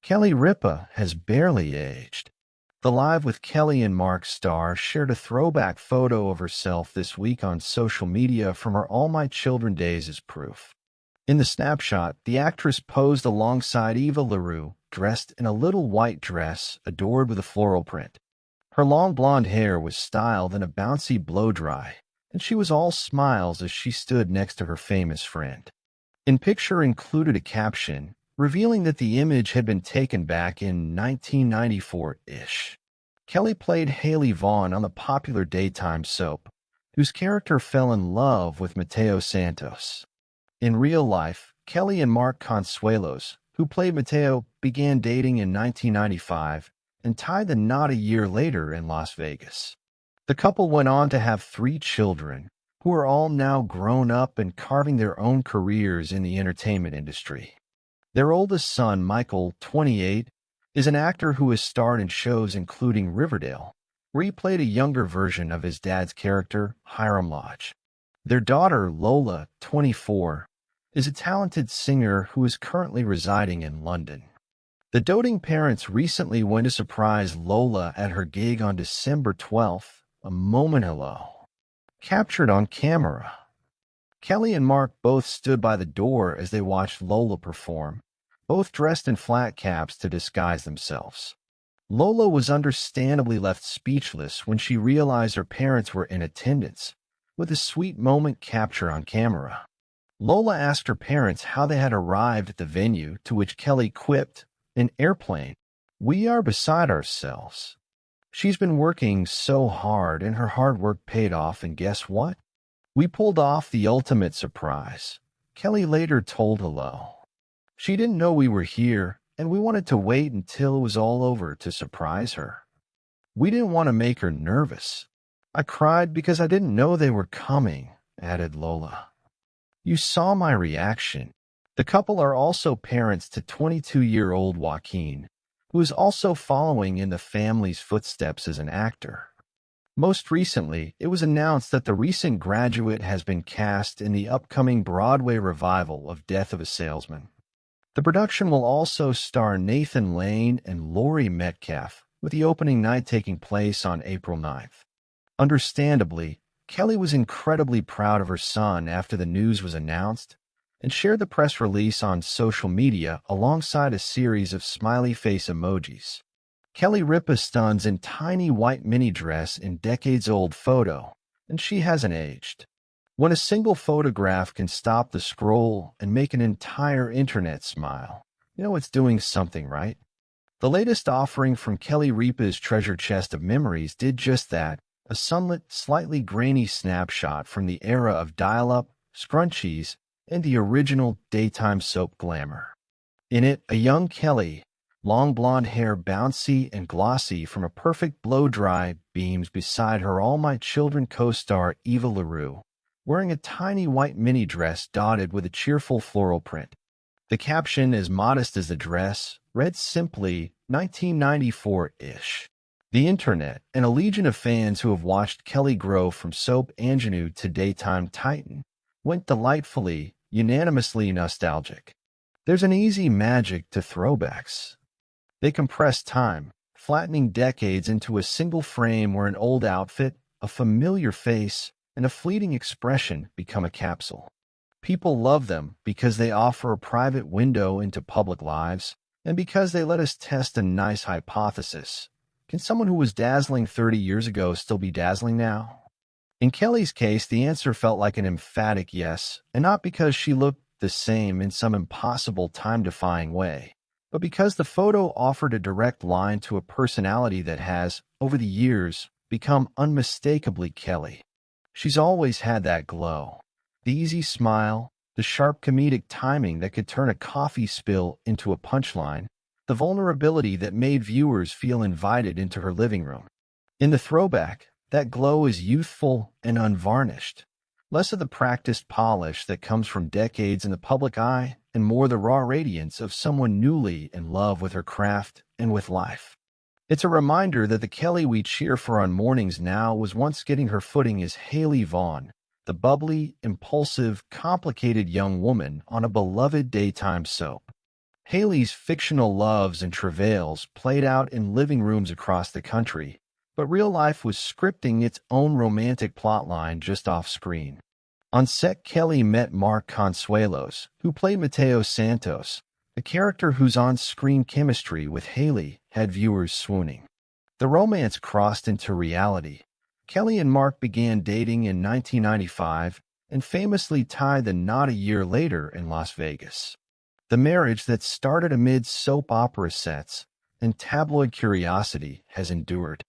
Kelly Ripa has barely aged. The Live with Kelly and Mark star shared a throwback photo of herself this week on social media from her All My Children days as proof. In the snapshot, the actress posed alongside Eva LaRue, dressed in a little white dress adorned with a floral print. Her long blonde hair was styled in a bouncy blow-dry, and she was all smiles as she stood next to her famous friend. In picture included a caption, revealing that the image had been taken back in 1994-ish. Kelly played Hayley Vaughan on the popular daytime soap, whose character fell in love with Mateo Santos. In real life, Kelly and Mark Consuelos, who played Mateo, began dating in 1995 and tied the knot a year later in Las Vegas. The couple went on to have 3 children, who are all now grown up and carving their own careers in the entertainment industry. Their oldest son, Michael, 28, is an actor who has starred in shows including Riverdale, where he played a younger version of his dad's character, Hiram Lodge. Their daughter, Lola, 24, is a talented singer who is currently residing in London. The doting parents recently went to surprise Lola at her gig on December 12th, a moment hello, captured on camera. Kelly and Mark both stood by the door as they watched Lola perform, both dressed in flat caps to disguise themselves. Lola was understandably left speechless when she realized her parents were in attendance, with a sweet moment captured on camera. Lola asked her parents how they had arrived at the venue, to which Kelly quipped, "An airplane. We are beside ourselves. She's been working so hard, and her hard work paid off, and guess what? We pulled off the ultimate surprise," Kelly later told Hello. "She didn't know we were here, and we wanted to wait until it was all over to surprise her. We didn't want to make her nervous. I cried because I didn't know they were coming," added Lola. "You saw my reaction." The couple are also parents to 22-year-old Joaquin, who is also following in the family's footsteps as an actor. Most recently, it was announced that the recent graduate has been cast in the upcoming Broadway revival of Death of a Salesman. The production will also star Nathan Lane and Laurie Metcalf, with the opening night taking place on April 9th. Understandably, Kelly was incredibly proud of her son after the news was announced and shared the press release on social media alongside a series of smiley face emojis. Kelly Ripa stuns in tiny white mini dress in decades-old photo, and she hasn't aged. When a single photograph can stop the scroll and make an entire internet smile, you know it's doing something right. The latest offering from Kelly Ripa's treasure chest of memories did just that, a sunlit, slightly grainy snapshot from the era of dial-up, scrunchies, and the original daytime soap glamour. In it, a young Kelly, long blonde hair bouncy and glossy from a perfect blow-dry, beams beside her All My Children co-star Eva LaRue, wearing a tiny white mini dress dotted with a cheerful floral print. The caption, as modest as the dress, read simply 1994-ish. The internet, and a legion of fans who have watched Kelly grow from soap ingenue to daytime titan, went delightfully, unanimously nostalgic. There's an easy magic to throwbacks. They compress time, flattening decades into a single frame where an old outfit, a familiar face, and a fleeting expression become a capsule. People love them because they offer a private window into public lives, and because they let us test a nice hypothesis. Can someone who was dazzling 30 years ago still be dazzling now? In Kelly's case, the answer felt like an emphatic yes, and not because she looked the same in some impossible time-defying way, but because the photo offered a direct line to a personality that has, over the years, become unmistakably Kelly. She's always had that glow, the easy smile, the sharp comedic timing that could turn a coffee spill into a punchline, the vulnerability that made viewers feel invited into her living room. In the throwback, that glow is youthful and unvarnished, less of the practiced polish that comes from decades in the public eye and more the raw radiance of someone newly in love with her craft and with life. It's a reminder that the Kelly we cheer for on mornings now was once getting her footing as Hayley Vaughan, the bubbly, impulsive, complicated young woman on a beloved daytime soap. Hayley's fictional loves and travails played out in living rooms across the country, but real life was scripting its own romantic plotline just off-screen. On set, Kelly met Mark Consuelos, who played Mateo Santos, a character whose on-screen chemistry with Hayley had viewers swooning. The romance crossed into reality. Kelly and Mark began dating in 1995 and famously tied the knot a year later in Las Vegas. The marriage that started amid soap opera sets and tabloid curiosity has endured.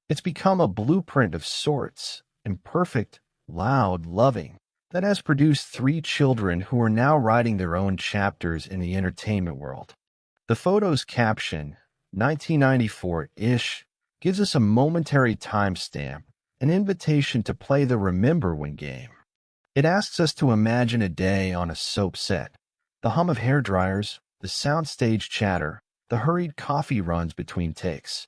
It's become a blueprint of sorts, imperfect, loud, loving, that has produced three children who are now writing their own chapters in the entertainment world. The photo's caption, 1994-ish, gives us a momentary timestamp, an invitation to play the Remember When game. It asks us to imagine a day on a soap set, the hum of hairdryers, the soundstage chatter, the hurried coffee runs between takes.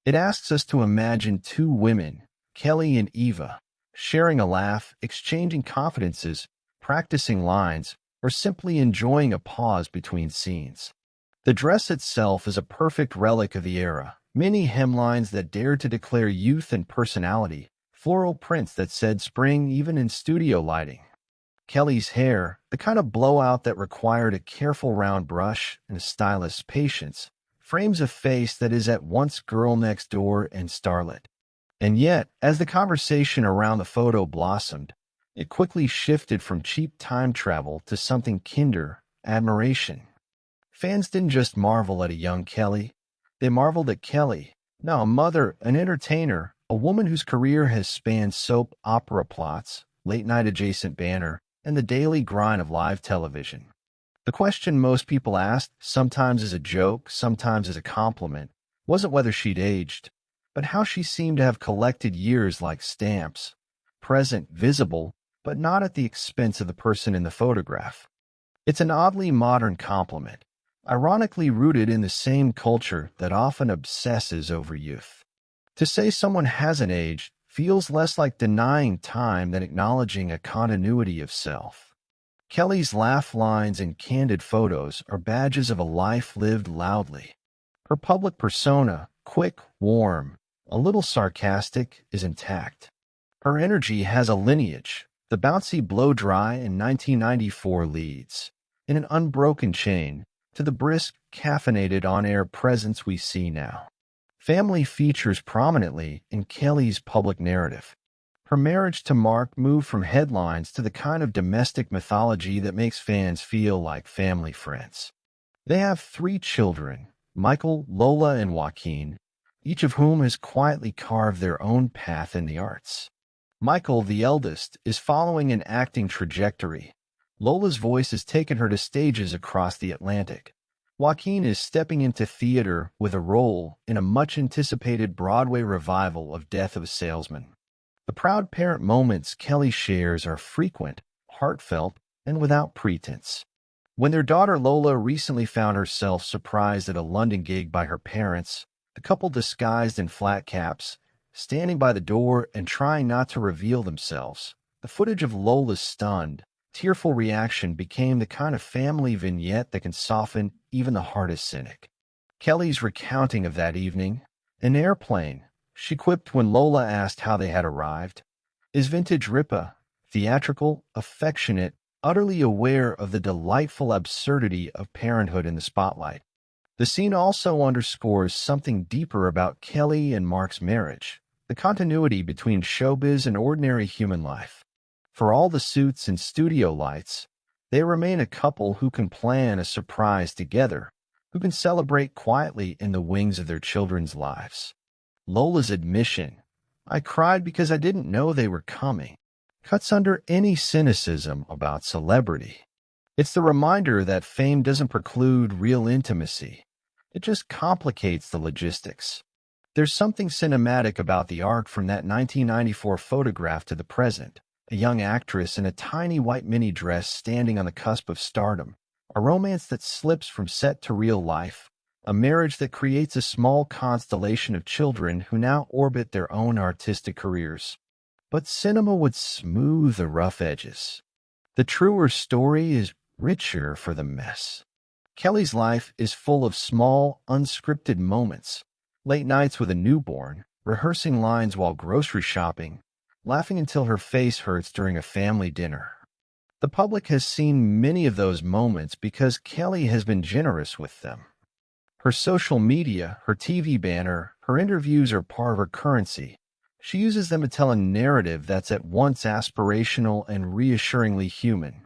It asks us to imagine two women, Kelly and Eva, sharing a laugh, exchanging confidences, practicing lines, or simply enjoying a pause between scenes. The dress itself is a perfect relic of the era. Many hemlines that dared to declare youth and personality, floral prints that said spring even in studio lighting. Kelly's hair, the kind of blowout that required a careful round brush and a stylist's patience, frames a face that is at once girl next door and starlet. And yet, as the conversation around the photo blossomed, it quickly shifted from cheap time travel to something kinder, admiration. Fans didn't just marvel at a young Kelly, they marveled at Kelly, now a mother, an entertainer, a woman whose career has spanned soap opera plots, late-night adjacent banner, and the daily grind of live television. The question most people asked, sometimes as a joke, sometimes as a compliment, wasn't whether she'd aged, but how she seemed to have collected years like stamps, present, visible, but not at the expense of the person in the photograph. It's an oddly modern compliment, ironically rooted in the same culture that often obsesses over youth. To say someone hasn't aged feels less like denying time than acknowledging a continuity of self. Kelly's laugh lines and candid photos are badges of a life lived loudly. Her public persona, quick, warm, a little sarcastic, is intact. Her energy has a lineage. The bouncy blow-dry in 1994 leads, in an unbroken chain, to the brisk, caffeinated on-air presence we see now. Family features prominently in Kelly's public narrative. Her marriage to Mark moved from headlines to the kind of domestic mythology that makes fans feel like family friends. They have three children, Michael, Lola, and Joaquin, each of whom has quietly carved their own path in the arts. Michael, the eldest, is following an acting trajectory. Lola's voice has taken her to stages across the Atlantic. Joaquin is stepping into theater with a role in a much-anticipated Broadway revival of Death of a Salesman. The proud parent moments Kelly shares are frequent, heartfelt, and without pretense. When their daughter Lola recently found herself surprised at a London gig by her parents, the couple disguised in flat caps, standing by the door and trying not to reveal themselves, the footage of Lola's stunned, tearful reaction became the kind of family vignette that can soften even the hardest cynic. Kelly's recounting of that evening, "An airplane," she quipped when Lola asked how they had arrived, is vintage Ripa, theatrical, affectionate, utterly aware of the delightful absurdity of parenthood in the spotlight. The scene also underscores something deeper about Kelly and Mark's marriage, the continuity between showbiz and ordinary human life. For all the suits and studio lights, they remain a couple who can plan a surprise together, who can celebrate quietly in the wings of their children's lives. Lola's admission, "I cried because I didn't know they were coming," cuts under any cynicism about celebrity. It's the reminder that fame doesn't preclude real intimacy. It just complicates the logistics. There's something cinematic about the arc from that 1994 photograph to the present. A young actress in a tiny white mini dress standing on the cusp of stardom, a romance that slips from set to real life, a marriage that creates a small constellation of children who now orbit their own artistic careers. But cinema would smooth the rough edges. The truer story is richer for the mess. Kelly's life is full of small, unscripted moments. Late nights with a newborn, rehearsing lines while grocery shopping, laughing until her face hurts during a family dinner. The public has seen many of those moments because Kelly has been generous with them. Her social media, her TV banner, her interviews are part of her currency. She uses them to tell a narrative that's at once aspirational and reassuringly human.